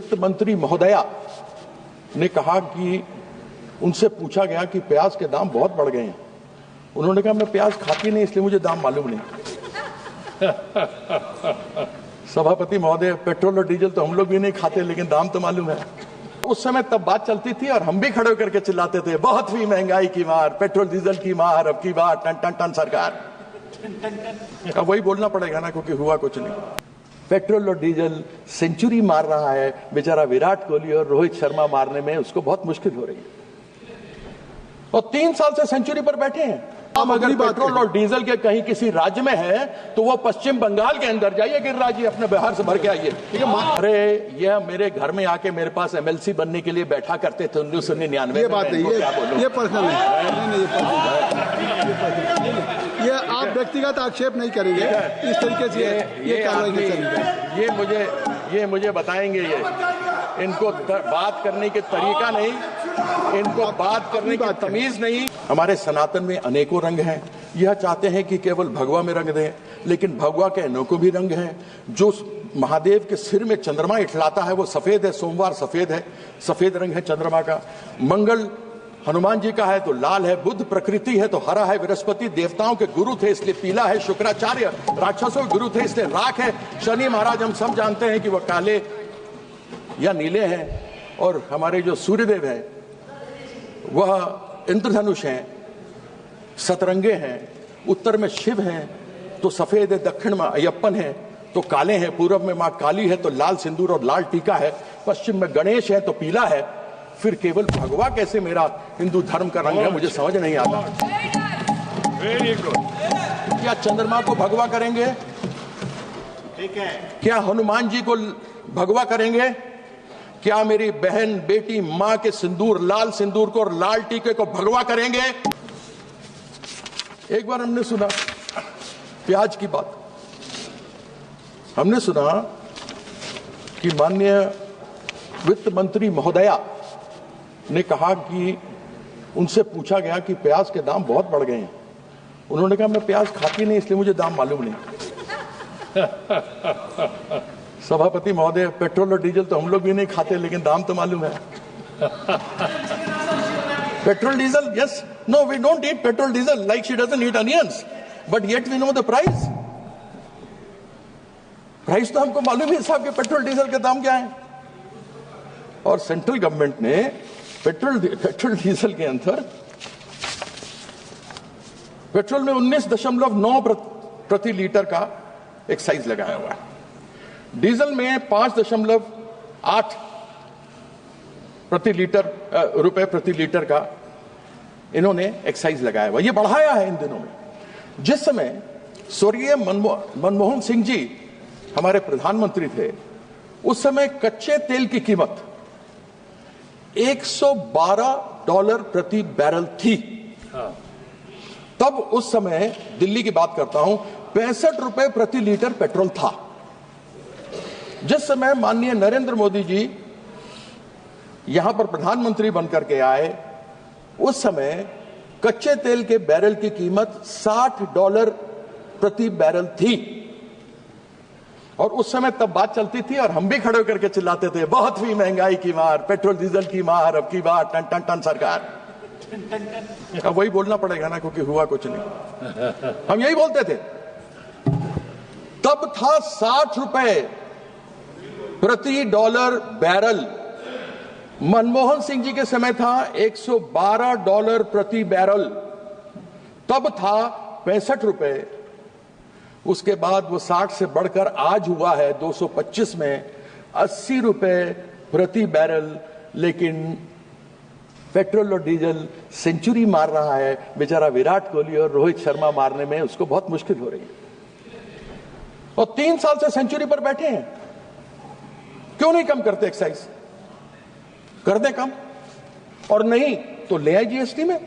वित्त मंत्री महोदया ने कहा कि उनसे पूछा गया कि प्याज के दाम बहुत बढ़ गए हैं। उन्होंने कहा मैं प्याज खाती नहीं इसलिए मुझे दाम मालूम नहीं। सभापति महोदय, पेट्रोल और डीजल तो हम लोग भी नहीं खाते लेकिन दाम तो मालूम है। उस समय तब बात चलती थी और हम भी खड़े होकर के चिल्लाते थे, बहुत हुई महंगाई की मार, पेट्रोल डीजल की मार, अब की बार टन टन टन सरकार। अब वही बोलना पड़ेगा ना, क्योंकि हुआ कुछ नहीं। पेट्रोल और डीजल सेंचुरी मार रहा है, बेचारा विराट कोहली और रोहित शर्मा मारने में उसको बहुत मुश्किल हो रही है। और 3 साल से सेंचुरी पर बैठे हैं। हम अगर पेट्रोल और डीजल के कहीं किसी राज्य में है तो वो पश्चिम बंगाल के अंदर जाइए, गिरिराज जी अपने बिहार से भर के आइए। अरे ये मेरे घर में आके मेरे पास एमएलसी बनने के लिए बैठा करते थे 1999 ये बात है, ये पर्सनल है। ये आप व्यक्तिगत आक्षेप नहीं करेंगे इस तरीके से, ये कार्रवाई नहीं करेंगे। ये मुझे बताएंगे। ये इनको बात करने के तरीका नहीं, इनको बात करने की तमीज नहीं। हमारे सनातन में अनेकों रंग हैं। यह चाहते हैं कि केवल भगवा में रंग दें, लेकिन भगवा के अनेकों भी रंग हैं। जो महादेव के सिर में चंद्रमा इठलाता है वो सफेद है, सोमवार सफेद है, सफेद रंग है चंद्रमा का। मंगल हनुमान जी का है तो लाल है, बुध प्रकृति है तो हरा है, बृहस्पति देवताओं के गुरु थे इसलिए पीला है, शुक्राचार्य राक्षसों के गुरु थे इसलिए राख है, शनि महाराज हम सब जानते हैं कि वह काले या नीले हैं, और हमारे जो सूर्यदेव हैं वह इंद्रधनुष हैं, सतरंगे हैं। उत्तर में शिव हैं तो सफेद है, दक्षिण में अयप्पन है तो काले हैं, पूर्व में मां काली है तो लाल सिंदूर और लाल टीका है, पश्चिम में गणेश है तो पीला है। फिर केवल भगवा कैसे मेरा हिंदू धर्म का रंग है, मुझे समझ नहीं आता। Very good. क्या चंद्रमा को भगवा करेंगे? ठीक है। क्या हनुमान जी को भगवा करेंगे? क्या मेरी बहन बेटी मां के सिंदूर, लाल सिंदूर को और लाल टीके को भगवा करेंगे? एक बार हमने सुना प्याज की बात, हमने सुना कि माननीय वित्त मंत्री महोदया ने कहा कि उनसे पूछा गया कि प्याज के दाम बहुत बढ़ गए हैं। उन्होंने कहा मैं प्याज खाती नहीं इसलिए मुझे दाम मालूम नहीं। सभापति महोदय, पेट्रोल और डीजल तो हम लोग भी नहीं खाते लेकिन दाम तो मालूम है। Petrol diesel, yes, no we don't eat petrol diesel like she doesn't eat onions, but yet we know the price. Price तो हमको मालूम है साहब कि पेट्रोल डीजल के दाम क्या है। और सेंट्रल गवर्नमेंट ने पेट्रोल डीजल के अंदर पेट्रोल में 19.9 प्रति लीटर का एक्साइज लगाया हुआ है, डीजल में 5.8 रुपए प्रति लीटर का इन्होंने एक्साइज लगाया हुआ। ये बढ़ाया है इन दिनों में। जिस समय स्वर्गीय मनमोहन सिंह जी हमारे प्रधानमंत्री थे, उस समय कच्चे तेल की कीमत $112 प्रति बैरल थी। तब उस समय, दिल्ली की बात करता हूं, 65 रुपए प्रति लीटर पेट्रोल था। जिस समय माननीय नरेंद्र मोदी जी यहां पर प्रधानमंत्री बनकर के आए, उस समय कच्चे तेल के बैरल की कीमत $60 प्रति बैरल थी। और उस समय तब बात चलती थी और हम भी खड़े होकर के चिल्लाते थे, बहुत हुई महंगाई की मार, पेट्रोल डीजल की मार, अब की बार टन टन टन सरकार। अब वही बोलना पड़ेगा ना, क्योंकि हुआ कुछ नहीं। हम यही बोलते थे। तब था 60 रुपए प्रति डॉलर बैरल। मनमोहन सिंह जी के समय था $112 प्रति बैरल। तब था 65 रुपए। उसके बाद वो 60 से बढ़कर आज हुआ है 225 में 80 रुपए प्रति बैरल। लेकिन पेट्रोल और डीजल सेंचुरी मार रहा है, बेचारा विराट कोहली और रोहित शर्मा मारने में उसको बहुत मुश्किल हो रही है। और 3 साल से सेंचुरी पर बैठे हैं। क्यों नहीं कम करते एक्साइज? कर दे कम, और नहीं तो ले आए जीएसटी में।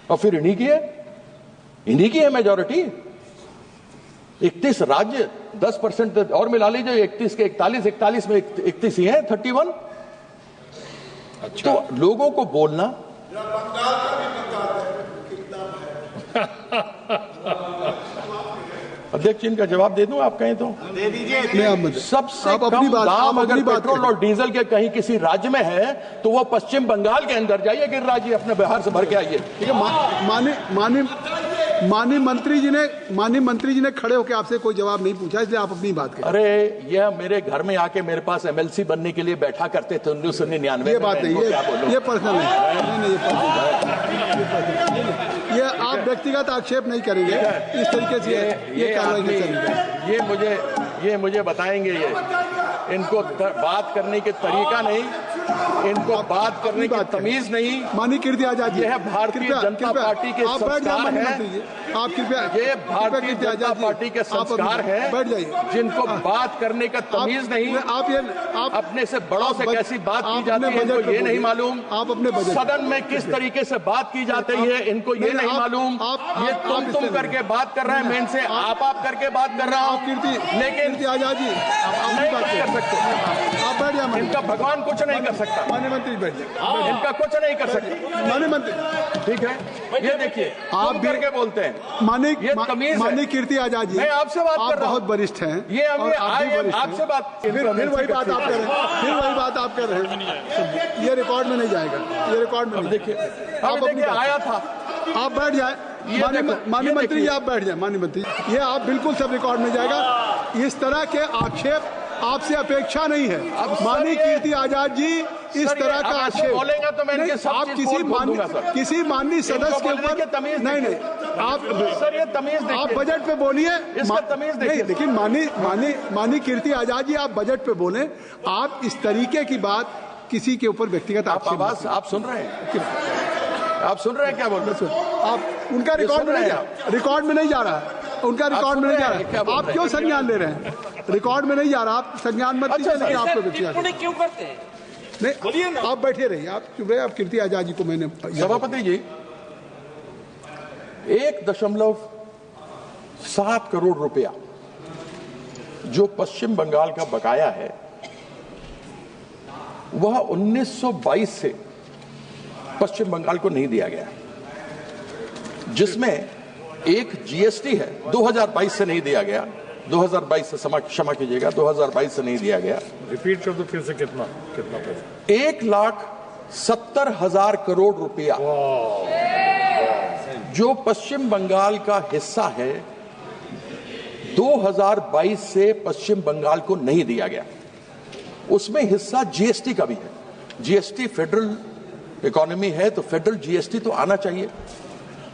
और फिर इन्हीं की है मेजॉरिटी। 31 राज्य 10% और मिला लीजिए, 31 के 41 में 31 ही है, 31। अच्छा। तो लोगों को बोलना, बंगाल का भी बता दे कितना है। अध्यक्ष इनका जवाब दे दूं, आप कहें तो दे दीजिए। सबसे कम दाम अगर पेट्रोल और डीजल के कहीं किसी राज्य में है तो वो पश्चिम बंगाल के अंदर जाइए, गिरिराज जी अपने बिहार से भर के आइए। ठीक है, माननीय मंत्री जी ने खड़े होकर आपसे कोई जवाब नहीं पूछा, इसलिए आप अपनी बात करें। अरे यह मेरे घर में आके मेरे पास MLC बनने के लिए बैठा करते थे 1999 ये बात नहीं, ये पर्सनल नहीं, ये आप व्यक्तिगत आक्षेप नहीं करेंगे इस तरीके से, ये कार्रवाई नहीं करेंगे। ये मुझे बताएंगे, ये इनको बात करने के तरीका नहीं, इनको बात करने की तमीज नहीं। माननीय कीर्ति आजाद जी, यह भारतीय जनता पार्टी के संस्कार हैं। आप कृपया, ये भारतीय जनता पार्टी के संस्कार हैं, बैठ जाइए, जिनको बात करने का तमीज नहीं। आप अपने से बड़ों से कैसी बात की जाती है इनको ये नहीं मालूम। आप अपने सदन में किस तरीके से बात की जाती है इनको ये नहीं मालूम। ये तुम करके बात कर रहे हैं, मैं इनसे आप करके बात कर रहा हूँ, लेकिन आजाद जी नहीं कर सकते। आप बैठ जाए, इनका भगवान कुछ नहीं कर सकता। माननीय मंत्री बैठ जाए, इनका कुछ नहीं कर सकते। माननीय मंत्री ठीक है, ये देखिए आप करके बोलते हैं। माननीय कीर्ति आजाद जी, मैं आपसे बात कर रहा हूँ, बहुत वरिष्ठ हैं। ये आपसे बात, फिर वही बात आप कर रहे हैं, फिर वही बात आप कर रहे हैं। ये रिकॉर्ड में नहीं जाएगा, ये रिकॉर्ड में। देखिए आया था, आप बैठ जाए। माननीय मंत्री जी आप बैठ जाए। माननीय मंत्री, ये आप बिल्कुल सब रिकॉर्ड में जाएगा। इस तरह के आक्षेप आपसे अपेक्षा नहीं है। माननीय कीर्ति आजाद जी, इस तरह का आक्षेप बोलेंगे तो मैं इनके सब आप किसी माननीय सदस्य के ऊपर नहीं, आप सर ये तमीज देखिए, आप बजट पे बोलिए, इसका तमीज देखिए। लेकिन माननीय कीर्ति आजाद जी, आप बजट पे बोले, आप इस तरीके की बात किसी के ऊपर व्यक्तिगत आक्षेप। आप सुन रहे हैं, आप सुन रहे हैं क्या बोल रहे हैं? आप उनका रिकॉर्ड में नहीं जा रहा है, उनका रिकॉर्ड में नहीं जा रहा है। आप क्यों संज्ञान ले रहे हैं? रिकॉर्ड में नहीं जा रहा, आप संज्ञान मत लीजिए। लेकिन आपको व्यक्तिगत क्यों करते हैं? नहीं, आप बैठे रहिए, आप चुप रहे। आप कीर्ति आजाद जी को मैंने सभापति जी 1.7 करोड़ रुपया जो पश्चिम बंगाल का बकाया है वह 1922 से पश्चिम बंगाल को नहीं दिया गया, जिसमें एक GST है 2022 से नहीं दिया गया। 2022 से क्षमा कीजिएगा, 2022 से नहीं दिया गया। रिपीट कर दो फिर से, कितना पैसा? 1,70,000 करोड़ रुपया जो पश्चिम बंगाल का हिस्सा है 2022 से पश्चिम बंगाल को नहीं दिया गया। उसमें हिस्सा GST का भी है। GST फेडरल इकोनॉमी है तो फेडरल GST तो आना चाहिए।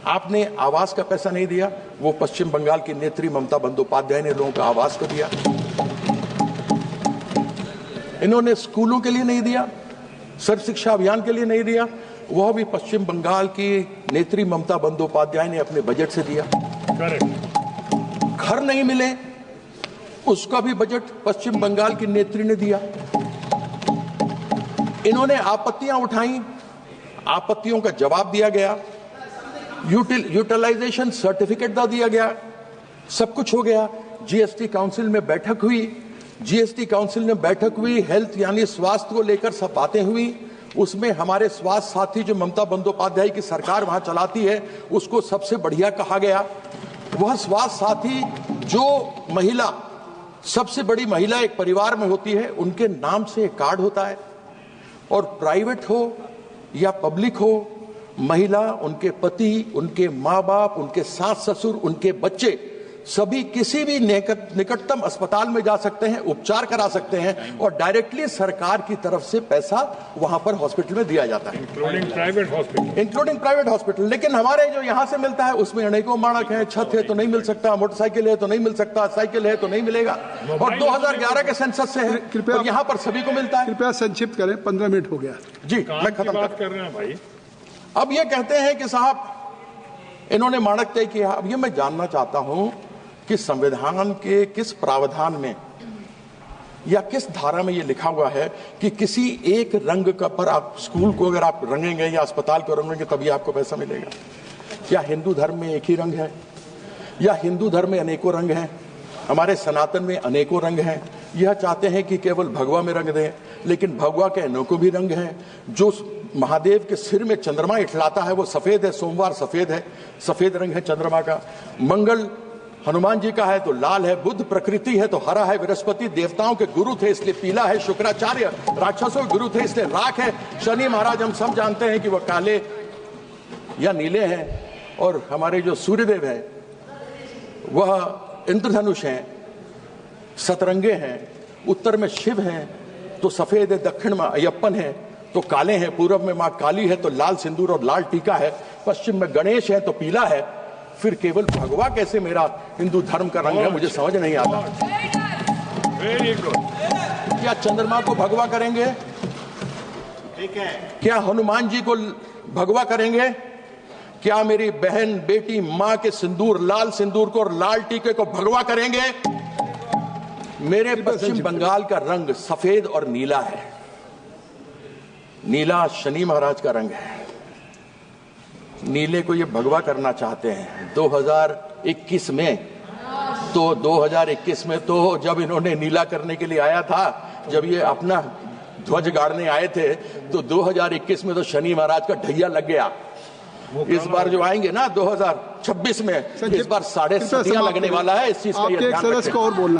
आपने आवास का पैसा नहीं दिया, वो पश्चिम बंगाल की नेत्री ममता बंदोपाध्याय ने लोगों का आवास को दिया। इन्होंने स्कूलों के लिए नहीं दिया, सर्व शिक्षा अभियान के लिए नहीं दिया, वह भी पश्चिम बंगाल की नेत्री ममता बंदोपाध्याय ने अपने बजट से दिया। घर नहीं मिले, उसका भी बजट पश्चिम बंगाल की नेत्री ने दिया। इन्होंने आपत्तियां उठाई, आपत्तियों का जवाब दिया गया, यूटिलाइजेशन सर्टिफिकेट दिया गया, सब कुछ हो गया। GST काउंसिल में बैठक हुई, GST काउंसिल में बैठक हुई, हेल्थ यानी स्वास्थ्य को लेकर सब बातें हुई। उसमें हमारे स्वास्थ्य साथी जो ममता बंदोपाध्याय की सरकार वहां चलाती है उसको सबसे बढ़िया कहा गया। वह स्वास्थ्य साथी जो महिला, सबसे बड़ी महिला एक परिवार में होती है, उनके नाम से एक कार्ड होता है, और प्राइवेट हो या पब्लिक हो, महिला, उनके पति, उनके माँ बाप, उनके सास ससुर, उनके बच्चे सभी किसी भी निकटतम अस्पताल में जा सकते हैं, उपचार करा सकते हैं, और डायरेक्टली सरकार की तरफ से पैसा वहां पर हॉस्पिटल में दिया जाता है, इंक्लूडिंग प्राइवेट हॉस्पिटल। लेकिन हमारे जो यहां से मिलता है उसमें अनेकों मानक हैं, छत है तो नहीं मिल सकता, मोटरसाइकिल है तो नहीं मिल सकता, साइकिल है तो नहीं मिलेगा, और 2011 के सेंसस से है, कृपया यहाँ पर सभी को मिलता है। कृपया संक्षिप्त करें, 15 मिनट हो गया जी, मैं खत्म कर रहे हैं भाई। अब ये कहते हैं कि साहब इन्होंने मानक तय किया। अब ये मैं जानना चाहता हूं कि संविधान के किस प्रावधान में या किस धारा में ये लिखा हुआ है कि किसी एक रंग का पर आप स्कूल को अगर आप रंगेंगे या अस्पताल को रंगेंगे तभी आपको पैसा मिलेगा? क्या हिंदू धर्म में एक ही रंग है, या हिंदू धर्म में अनेकों रंग हैं? हमारे सनातन में अनेकों रंग हैं। यह चाहते हैं कि केवल भगवा में रंग दें, लेकिन भगवा के अनेकों भी रंग हैं। जो महादेव के सिर में चंद्रमा इठलाता है वो सफेद है, सोमवार सफेद है, सफेद रंग है चंद्रमा का। मंगल हनुमान जी का है तो लाल है, बुद्ध प्रकृति है तो हरा है, बृहस्पति देवताओं के गुरु थे इसलिए पीला है, शुक्राचार्य राक्षसों के गुरु थे इसलिए राख है, शनि महाराज हम सब जानते हैं कि वह काले या नीले हैं, और हमारे जो सूर्यदेव हैं वह इंद्रधनुष हैं, सतरंगे हैं, उत्तर में शिव हैं तो सफेद है, दक्षिण में अयप्पन है तो काले हैं, पूर्व में मां काली है तो लाल सिंदूर और लाल टीका है, पश्चिम में गणेश है तो पीला है, फिर केवल भगवा कैसे मेरा हिंदू धर्म का रंग है, मुझे समझ नहीं आता। Very good. क्या चंद्रमा को भगवा करेंगे? ठीक है। क्या हनुमान जी को भगवा करेंगे? क्या मेरी बहन बेटी मां के सिंदूर, लाल सिंदूर को और लाल टीके को भगवा करेंगे? मेरे पश्चिम बंगाल का रंग सफेद और नीला है। नीला शनि महाराज का रंग है। नीले को ये भगवा करना चाहते हैं 2021 में। तो 2021 में तो जब इन्होंने नीला करने के लिए आया था, जब ये अपना ध्वज गाड़ने आए थे, तो 2021 में तो शनि महाराज का ढैया लग गया। इस बार जो आएंगे ना 2026 में, इस बार 7.5 लगने वाला है। इस चीज का आपके एक सदस्य को और बोलना